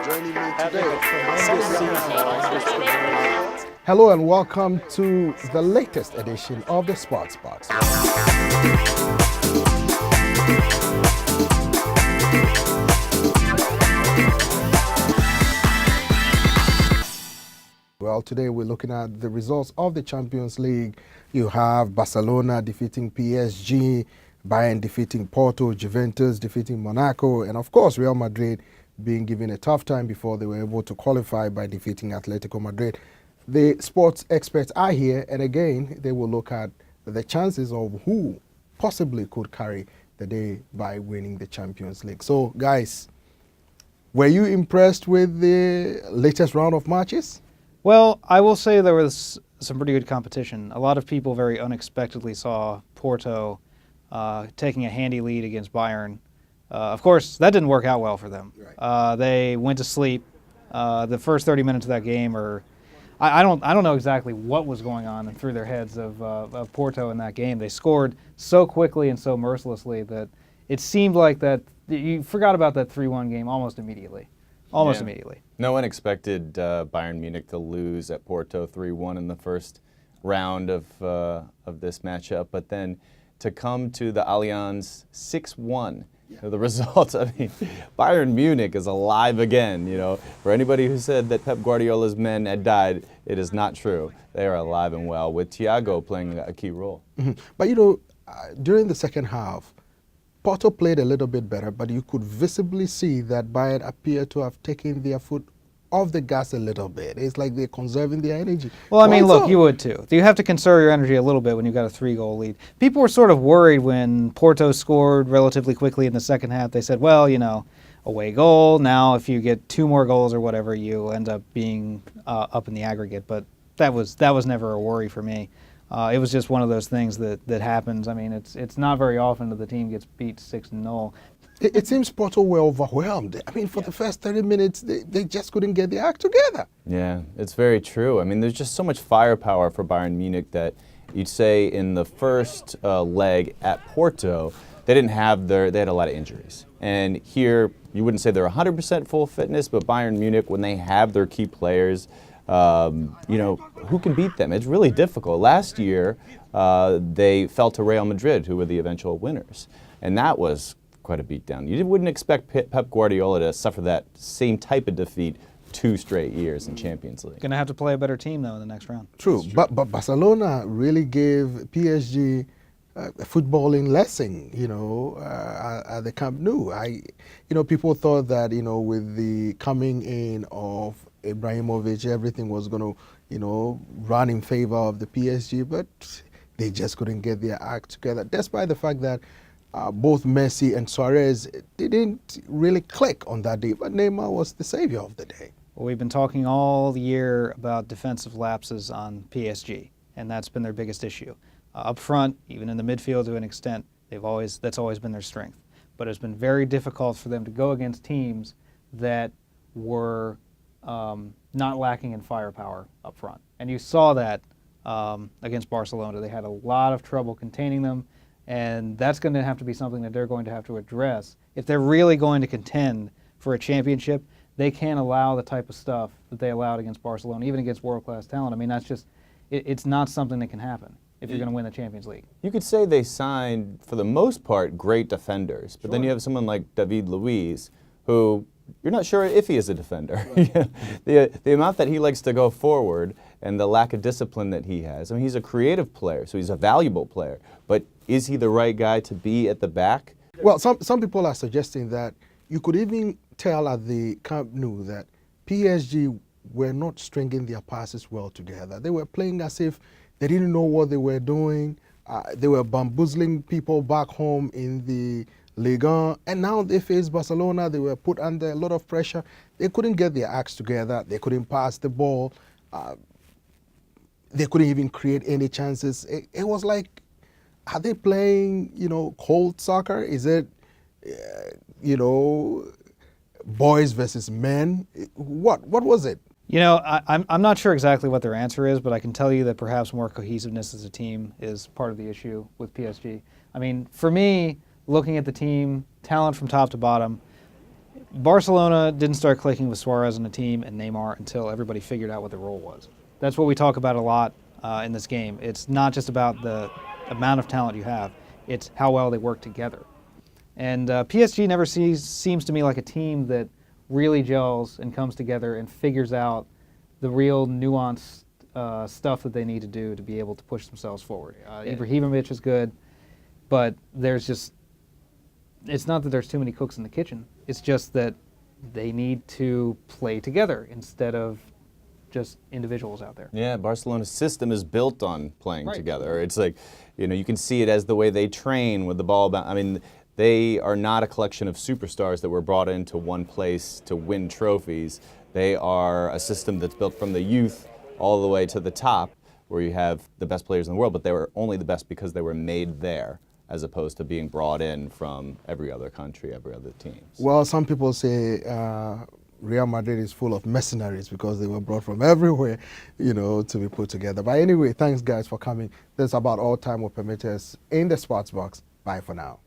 joining me today. Hello and welcome to the latest edition of the Sports Box. Well, today we're looking at the results of the Champions League. You have Barcelona defeating PSG, Bayern defeating Porto, Juventus defeating Monaco, and of course Real Madrid being given a tough time before they were able to qualify by defeating Atletico Madrid. The sports experts are here, and again, they will look at the chances of who possibly could carry the day by winning the Champions League. So, guys, were you impressed with the latest round of matches? Well, I will say there was some pretty good competition. A lot of people very unexpectedly saw Porto taking a handy lead against Bayern. Of course, that didn't work out well for them. Right. They went to sleep. The first 30 minutes of that game, I don't know exactly what was going on through their heads of Porto in that game. They scored so quickly and so mercilessly that it seemed like that you forgot about that 3-1 game almost immediately. Immediately. No one expected Bayern Munich to lose at Porto 3-1 in the first round of this matchup, but then to come to the Allianz 6-1. Yeah. The results, I mean, Bayern Munich is alive again, you know. For anybody who said that Pep Guardiola's men had died, it is not true. They are alive and well, with Thiago playing a key role. Mm-hmm. But, you know, during the second half, Porto played a little bit better, but you could visibly see that Bayern appeared to have taken their foot off the gas a little bit. It's like they're conserving their energy. Well, I mean, look, you would too. You have to conserve your energy a little bit when you've got a 3-goal lead. People were sort of worried when Porto scored relatively quickly in the second half. They said, well, you know, away goal. Now if you get 2 more goals or whatever, you end up being up in the aggregate. But that was never a worry for me. It was just one of those things that happens. I mean, it's not very often that the team gets beat 6-0. It seems Porto were overwhelmed. I mean, for the first 30 minutes, they just couldn't get the act together. Yeah, it's very true. I mean, there's just so much firepower for Bayern Munich that you'd say in the first leg at Porto, they had a lot of injuries. And here, you wouldn't say they're 100% full fitness, but Bayern Munich, when they have their key players, you know, who can beat them? It's really difficult. Last year, they fell to Real Madrid, who were the eventual winners. And that was quite a beatdown. You wouldn't expect Pep Guardiola to suffer that same type of defeat 2 straight years in Champions League. Going to have to play a better team, though, in the next round. True. But Barcelona really gave PSG a footballing lesson, you know, at the Camp Nou. People thought that, you know, with the coming in of Ibrahimovic, everything was going to, you know, run in favor of the PSG, but they just couldn't get their act together, despite the fact that both Messi and Suarez didn't really click on that day, but Neymar was the savior of the day. Well, we've been talking all year about defensive lapses on PSG, and that's been their biggest issue. Up front, even in the midfield to an extent, that's always been their strength. But it's been very difficult for them to go against teams that were not lacking in firepower up front. And you saw that against Barcelona. They had a lot of trouble containing them, and that's going to have to be something that they're going to have to address. If they're really going to contend for a championship, they can't allow the type of stuff that they allowed against Barcelona, even against world-class talent. I mean, that's just, it's not something that can happen if you're going to win the Champions League. You could say they signed, for the most part, great defenders, but then you have someone like David Luiz, who you're not sure if he is a defender. Right. The amount that he likes to go forward and the lack of discipline that he has. I mean, he's a creative player, so he's a valuable player. But is he the right guy to be at the back? Well, some people are suggesting that you could even tell at the Camp Nou that PSG were not stringing their passes well together. They were playing as if they didn't know what they were doing. They were bamboozling people back home in the Ligue 1, and now they face Barcelona. They were put under a lot of pressure. They couldn't get their acts together. They couldn't pass the ball. They couldn't even create any chances. It was like, are they playing, you know, cold soccer? Is it, you know, boys versus men? What was it? You know, I'm not sure exactly what their answer is, but I can tell you that perhaps more cohesiveness as a team is part of the issue with PSG. I mean, for me, looking at the team, talent from top to bottom, Barcelona didn't start clicking with Suarez on the team and Neymar until everybody figured out what their role was. That's what we talk about a lot in this game. It's not just about the amount of talent you have, it's how well they work together. And PSG never seems to me like a team that really gels and comes together and figures out the real nuanced stuff that they need to do to be able to push themselves forward. Ibrahimovic is good, but it's not that there's too many cooks in the kitchen. It's just that they need to play together instead of just individuals out there. Yeah, Barcelona's system is built on playing Right. together. It's like, you can see it as the way they train with the ball. I mean, they are not a collection of superstars that were brought into one place to win trophies. They are a system that's built from the youth all the way to the top, where you have the best players in the world, but they were only the best because they were made there, as opposed to being brought in from every other country, every other team. Well, some people say Real Madrid is full of mercenaries because they were brought from everywhere, to be put together. But anyway, thanks guys for coming. That's about all time will permit us in the Sports Box. Bye for now.